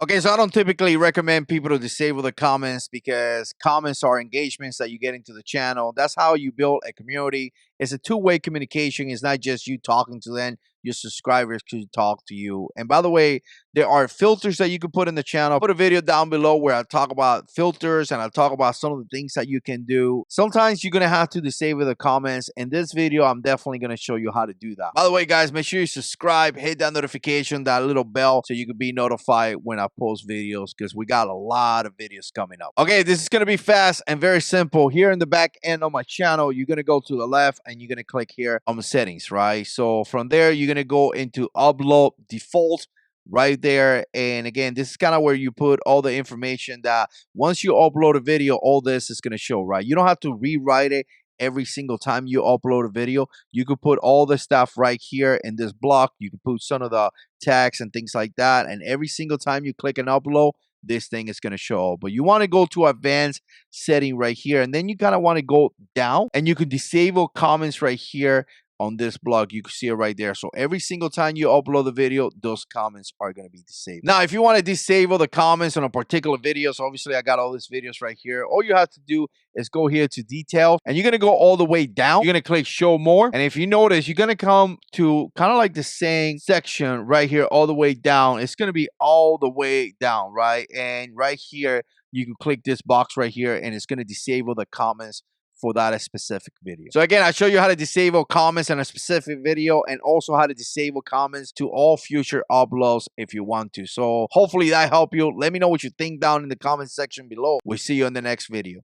Okay, so I don't typically recommend people to disable the comments because comments are engagements that you get into the channel. That's how you build a community. It's a two-way communication. It's not just you talking to them. Your subscribers could talk to you. And by the way, there are filters that you can put in the channel. Put a video down below where I talk about filters and I talk about some of the things that you can do. Sometimes you're going to have to disable the comments. In this video, I'm definitely going to show you how to do that. By the way, guys, make sure you subscribe, hit that notification, that little bell, so you can be notified when I post videos because we got a lot of videos coming up. Okay, this is going to be fast and very simple. Here in the back end of my channel, you're going to go to the left and you're going to click here on the settings, right? So from there, you're going to go into upload default right there. And again, this is kind of where you put all the information that once you upload a video, all this is going to show, right? You don't have to rewrite it every single time you upload a video. You could put all the stuff right here in this block. You can put some of the tags and things like that. And every single time you click an upload, this thing is going to show up. But you want to go to advanced setting right here. And then you kind of want to go down and you can disable comments right here on this blog. You can see it right there. So every single time you upload the video, those comments are going to be disabled. Now, if you want to disable the comments on a particular video, so obviously I got all these videos right here. All you have to do is go here to detail and you're going to go all the way down. You're going to click show more. And if you notice, you're going to come to kind of like the same section right here, all the way down. It's going to be all the way down, right? And right here, you can click this box right here and it's going to disable the comments for that specific video. So again, I show you how to disable comments on a specific video and also how to disable comments to all future uploads if you want to. So hopefully that helped you. Let me know what you think down in the comment section below. We'll see you in the next video.